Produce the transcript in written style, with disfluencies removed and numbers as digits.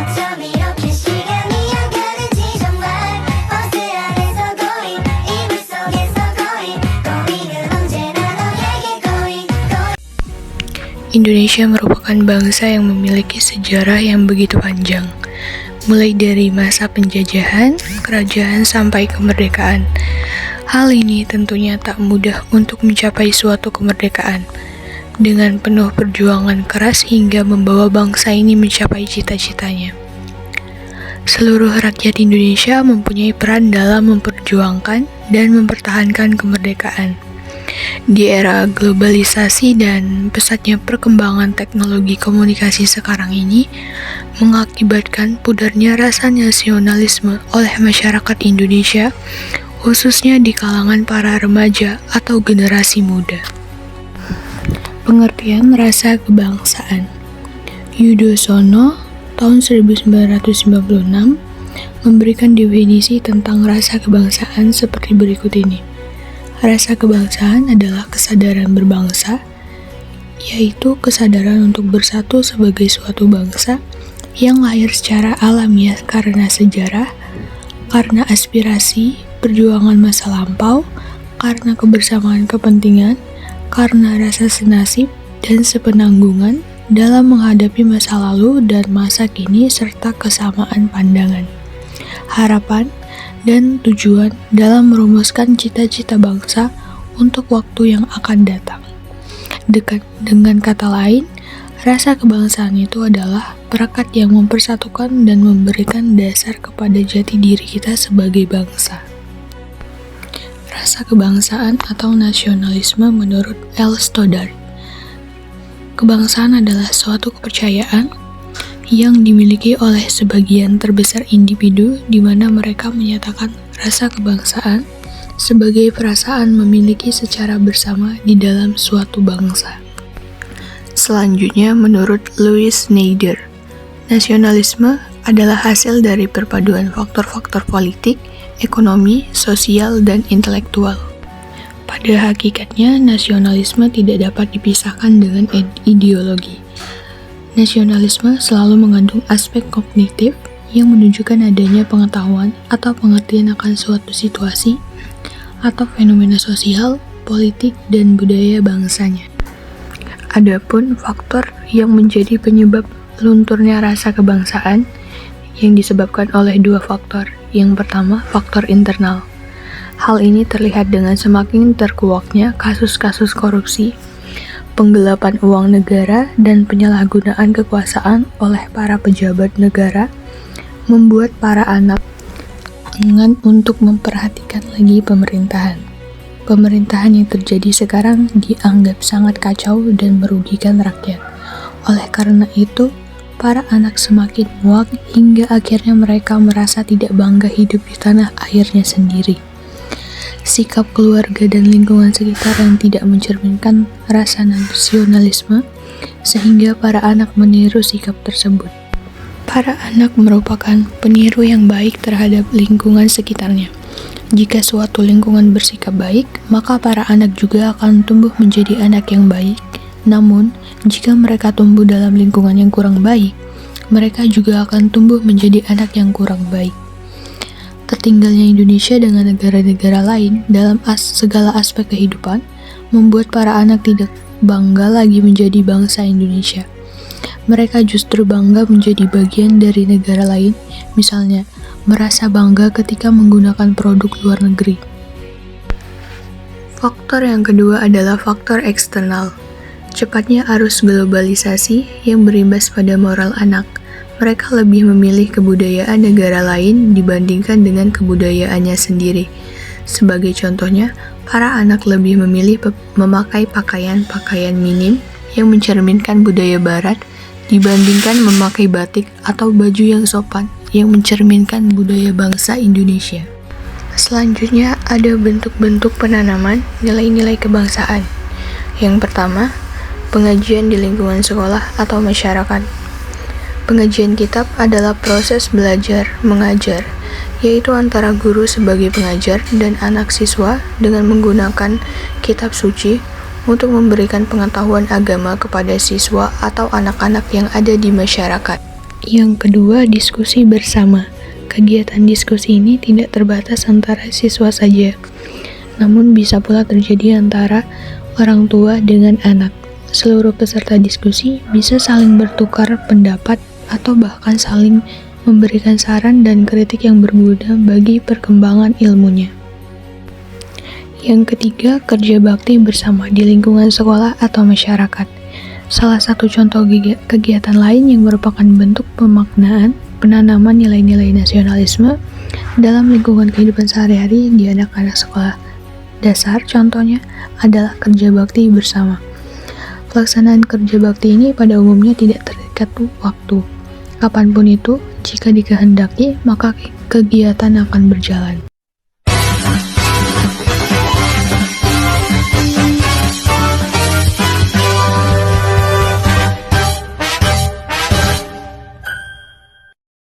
어쩜 이렇게 시간이 안 가는지 정말 버스 안에서 고인 이불 속에서 고인 고인은 언제나 너에게 고인 Indonesia merupakan bangsa yang memiliki sejarah yang begitu panjang, mulai dari masa penjajahan, kerajaan sampai kemerdekaan. Hal ini tentunya tak mudah untuk mencapai suatu kemerdekaan, dengan penuh perjuangan keras hingga membawa bangsa ini mencapai cita-citanya. Seluruh rakyat Indonesia mempunyai peran dalam memperjuangkan dan mempertahankan kemerdekaan. Di era globalisasi dan pesatnya perkembangan teknologi komunikasi sekarang ini mengakibatkan pudarnya rasa nasionalisme oleh masyarakat Indonesia, khususnya di kalangan para remaja atau generasi muda. Pengertian rasa kebangsaan. Yudosono tahun 1996 memberikan definisi tentang rasa kebangsaan seperti berikut ini. Rasa kebangsaan adalah kesadaran berbangsa, yaitu kesadaran untuk bersatu sebagai suatu bangsa yang lahir secara alamiah karena sejarah, karena aspirasi, perjuangan masa lampau, karena kebersamaan kepentingan, karena rasa senasib dan sepenanggungan dalam menghadapi masa lalu dan masa kini serta kesamaan pandangan, harapan, dan tujuan dalam merumuskan cita-cita bangsa untuk waktu yang akan datang. Dengan kata lain, rasa kebangsaan itu adalah perekat yang mempersatukan dan memberikan dasar kepada jati diri kita sebagai bangsa. Rasa kebangsaan atau nasionalisme menurut L. Stoddard. Kebangsaan adalah suatu kepercayaan yang dimiliki oleh sebagian terbesar individu di mana mereka menyatakan rasa kebangsaan sebagai perasaan memiliki secara bersama di dalam suatu bangsa. Selanjutnya, menurut Louis Nader, nasionalisme adalah hasil dari perpaduan faktor-faktor politik, ekonomi, sosial, dan intelektual. Pada hakikatnya, nasionalisme tidak dapat dipisahkan dengan ideologi. Nasionalisme selalu mengandung aspek kognitif yang menunjukkan adanya pengetahuan atau pengertian akan suatu situasi atau fenomena sosial, politik, dan budaya bangsanya. Adapun faktor yang menjadi penyebab lunturnya rasa kebangsaan yang disebabkan oleh dua faktor. Yang pertama, faktor internal. Hal ini terlihat dengan semakin terkuaknya kasus-kasus korupsi, penggelapan uang negara, dan penyalahgunaan kekuasaan oleh para pejabat negara, membuat para anak enggan untuk memperhatikan lagi pemerintahan. Pemerintahan yang terjadi sekarang dianggap sangat kacau dan merugikan rakyat. Oleh karena itu, para anak semakin muak hingga akhirnya mereka merasa tidak bangga hidup di tanah airnya sendiri. Sikap keluarga dan lingkungan sekitar yang tidak mencerminkan rasa nasionalisme, sehingga para anak meniru sikap tersebut. Para anak merupakan peniru yang baik terhadap lingkungan sekitarnya. Jika suatu lingkungan bersikap baik, maka para anak juga akan tumbuh menjadi anak yang baik. Namun, jika mereka tumbuh dalam lingkungan yang kurang baik, mereka juga akan tumbuh menjadi anak yang kurang baik. Tertinggalnya Indonesia dengan negara-negara lain dalam segala aspek kehidupan membuat para anak tidak bangga lagi menjadi bangsa Indonesia. Mereka justru bangga menjadi bagian dari negara lain, misalnya merasa bangga ketika menggunakan produk luar negeri. Faktor yang kedua adalah faktor eksternal. Cepatnya arus globalisasi yang berimbas pada moral anak. Mereka lebih memilih kebudayaan negara lain dibandingkan dengan kebudayaannya sendiri. Sebagai contohnya, para anak lebih memilih memakai pakaian-pakaian minim yang mencerminkan budaya barat dibandingkan memakai batik atau baju yang sopan yang mencerminkan budaya bangsa Indonesia. Selanjutnya, ada bentuk-bentuk penanaman nilai-nilai kebangsaan. Yang pertama, pengajian di lingkungan sekolah atau masyarakat. Pengajian kitab adalah proses belajar mengajar, yaitu antara guru sebagai pengajar dan anak siswa dengan menggunakan kitab suci untuk memberikan pengetahuan agama kepada siswa atau anak-anak yang ada di masyarakat. Yang kedua, diskusi bersama. Kegiatan diskusi ini tidak terbatas antara siswa saja, namun bisa pula terjadi antara orang tua dengan anak. Seluruh peserta diskusi bisa saling bertukar pendapat atau bahkan saling memberikan saran dan kritik yang berguna bagi perkembangan ilmunya. Yang ketiga, kerja bakti bersama di lingkungan sekolah atau masyarakat. Salah satu contoh kegiatan lain yang merupakan bentuk pemaknaan penanaman nilai-nilai nasionalisme dalam lingkungan kehidupan sehari-hari di anak-anak sekolah dasar contohnya adalah kerja bakti bersama. Pelaksanaan kerja bakti ini pada umumnya tidak terikat waktu. Kapanpun itu, jika dikehendaki, maka kegiatan akan berjalan.